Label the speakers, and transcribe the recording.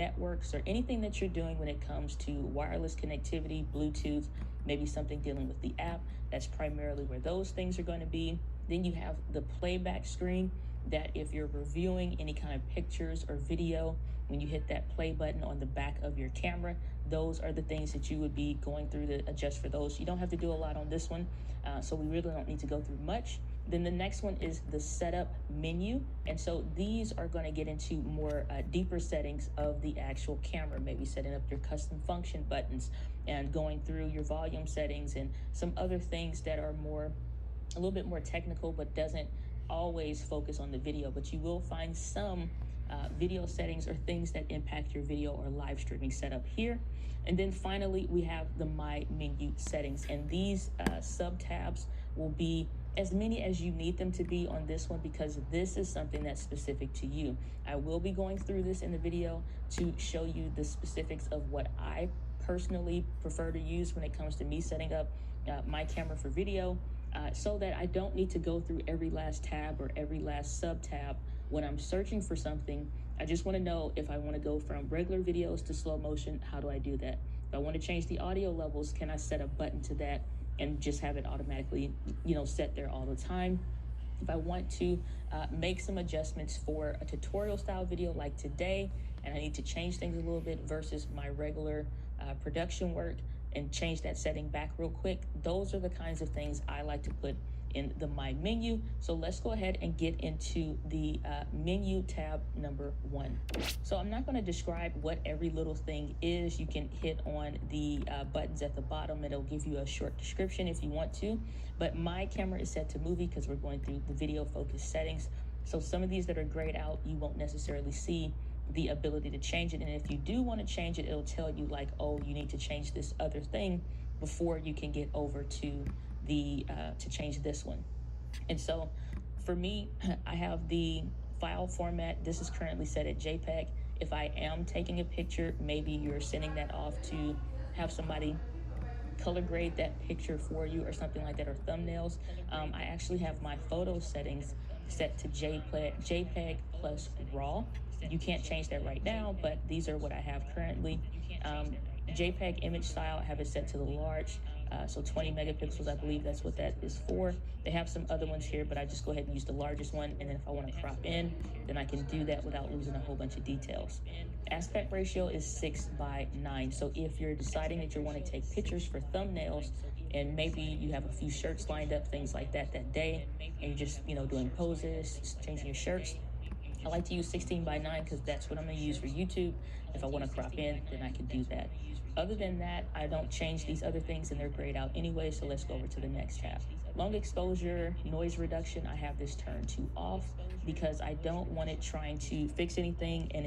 Speaker 1: networks or anything that you're doing when it comes to wireless connectivity, Bluetooth, maybe something dealing with the app. That's primarily where those things are going to be. Then you have the playback screen, that if you're reviewing any kind of pictures or video, when you hit that play button on the back of your camera, those are the things that you would be going through to adjust for those. You don't have to do a lot on this one, so we really don't need to go through much. Then the next one is the setup menu. And so these are going to get into more deeper settings of the actual camera, maybe setting up your custom function buttons and going through your volume settings and some other things that are a little bit more technical, but doesn't always focus on the video. But you will find some video settings or things that impact your video or live streaming setup here. And then finally, we have the My Menu settings. And these sub-tabs will be as many as you need them to be on this one, because this is something that's specific to you. I will be going through this in the video to show you the specifics of what I personally prefer to use when it comes to me setting up my camera for video, so that I don't need to go through every last tab or every last sub tab when I'm searching for something. I just want to know if I want to go from regular videos to slow motion, how do I do that? If I want to change the audio levels, can I set a button to that and just have it automatically, set there all the time? If I want to make some adjustments for a tutorial style video like today, and I need to change things a little bit versus my regular production work and change that setting back real quick, those are the kinds of things I like to put in the My Menu. So let's go ahead and get into the menu tab number 1. So I'm not going to describe what every little thing is. You can hit on the buttons at the bottom. It'll give you a short description if you want to. But my camera is set to movie because we're going through the video focus settings. So some of these that are grayed out, you won't necessarily see the ability to change it. And if you do want to change it, it'll tell you like, oh, you need to change this other thing before you can get over to the to change this one. And so for me, I have the file format. This is currently set at JPEG. If I am taking a picture, maybe you're sending that off to have somebody color grade that picture for you or something like that, or thumbnails. I actually have my photo settings set to JPEG plus RAW. You can't change that right now, but these are what I have currently. JPEG image style, I have it set to the large, so 20 megapixels, I believe that's what that is for. They have some other ones here, but I just go ahead and use the largest one, and then if I want to crop in, then I can do that without losing a whole bunch of details. Aspect ratio is 6:9, so if you're deciding that you want to take pictures for thumbnails, and maybe you have a few shirts lined up, things like that day, and you're just, doing poses, changing your shirts, I like to use 16:9 because that's what I'm going to use for YouTube. If I want to crop in, then I can do that. Other than that, I don't change these other things, and they're grayed out anyway, so let's go over to the next tab. Long exposure, noise reduction, I have this turned to off because I don't want it trying to fix anything and